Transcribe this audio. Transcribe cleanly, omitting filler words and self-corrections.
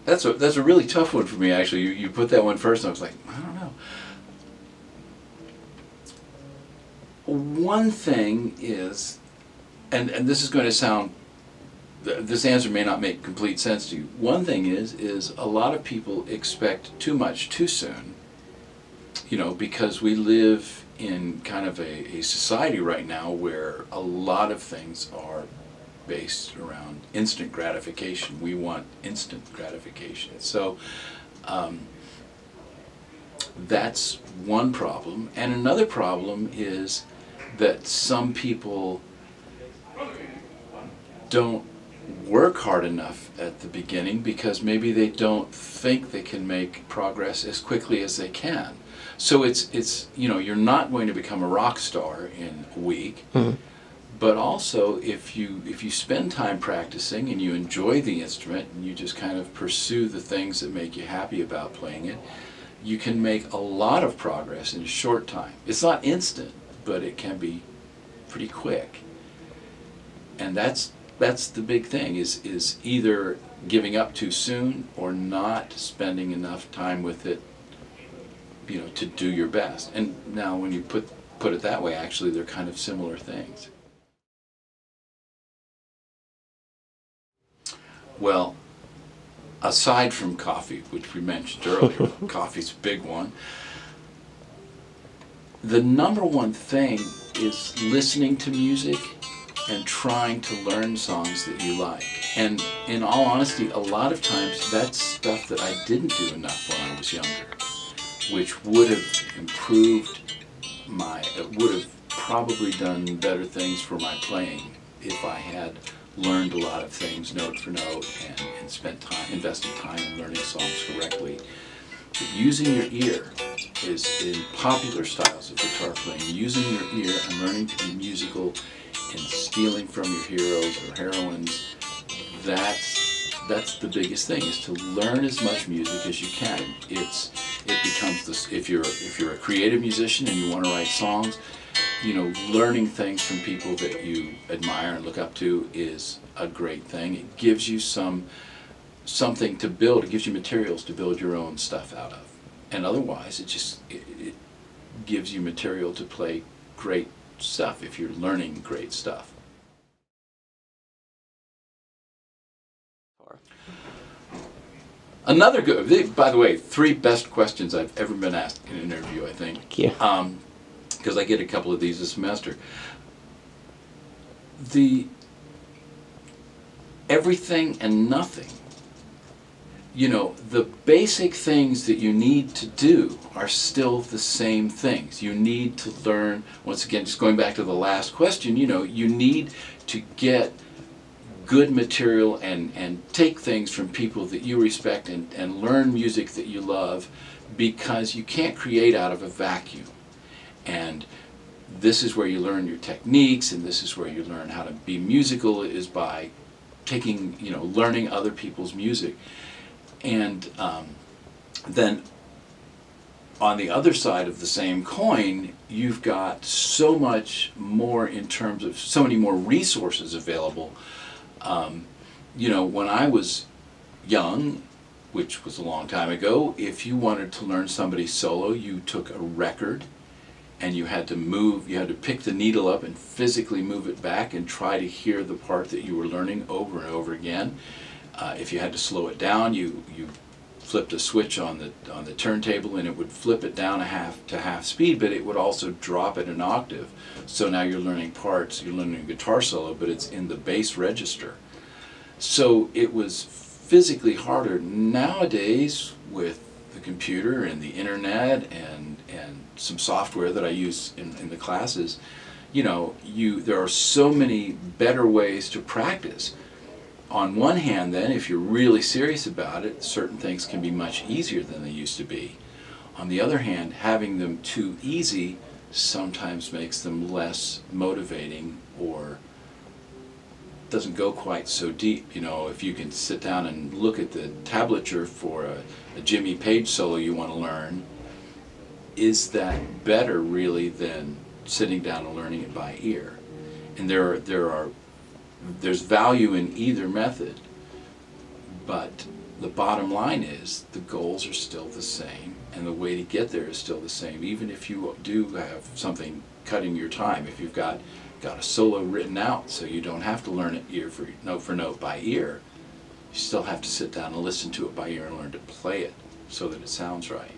That's a really tough one for me, actually. You put that one first, and I was like, I don't know. One thing is, and this is going to sound, this answer may not make complete sense to you. One thing is a lot of people expect too much too soon, you know, because we live in kind of a society right now where a lot of things are based around instant gratification. We want instant gratification. So that's one problem. And another problem is that some people don't work hard enough at the beginning because maybe they don't think they can make progress as quickly as they can. So it's you know, you're not going to become a rock star in a week. Mm-hmm. But also, if you spend time practicing and you enjoy the instrument and you just kind of pursue the things that make you happy about playing it, you can make a lot of progress in a short time. It's not instant, but it can be pretty quick. And that's the big thing, is either giving up too soon or not spending enough time with it, you know, to do your best. And now when you put it that way, actually they're kind of similar things. Well, aside from coffee, which we mentioned earlier, coffee's a big one, the number one thing is listening to music and trying to learn songs that you like. And in all honesty, a lot of times that's stuff that I didn't do enough when I was younger, which would have improved would have probably done better things for my playing if I had learned a lot of things note for note and invested time in learning songs correctly. But using your ear is, in popular styles of guitar playing, using your ear and learning to be musical and stealing from your heroes or heroines, that's the biggest thing, is to learn as much music as you can. It becomes this, if you're a creative musician and you want to write songs, you know, learning things from people that you admire and look up to is a great thing. It gives you something to build. It gives you materials to build your own stuff out of. And otherwise, it gives you material to play great stuff if you're learning great stuff. Another good, by the way, 3 best questions I've ever been asked in an interview, I think. Thank you. Because I get a couple of these a semester. Everything and nothing. You know, the basic things that you need to do are still the same things. You need to learn, once again, just going back to the last question, you know, you need to get good material and take things from people that you respect and learn music that you love, because you can't create out of a vacuum. And this is where you learn your techniques, and this is where you learn how to be musical, is by taking, you know, learning other people's music. And then on the other side of the same coin, you've got so much more in terms of so many more resources available. You know, when I was young, which was a long time ago, if you wanted to learn somebody's solo, you took a record and you had to pick the needle up and physically move it back and try to hear the part that you were learning over and over again. If you had to slow it down, you flipped a switch on the turntable and it would flip it down to half speed, but it would also drop it an octave. So now you're learning parts, you're learning a guitar solo, but it's in the bass register. So it was physically harder. Nowadays, with the computer and the internet and some software that I use in the classes, you know, there are so many better ways to practice. On one hand, then, if you're really serious about it, certain things can be much easier than they used to be. On the other hand, having them too easy sometimes makes them less motivating, or doesn't go quite so deep. You know, if you can sit down and look at the tablature for a Jimmy Page solo you want to learn, is that better really than sitting down and learning it by ear? And there's value in either method, but the bottom line is the goals are still the same, and the way to get there is still the same. Even if you do have something cutting your time, if you've got a solo written out so you don't have to learn it note for note by ear, you still have to sit down and listen to it by ear and learn to play it so that it sounds right.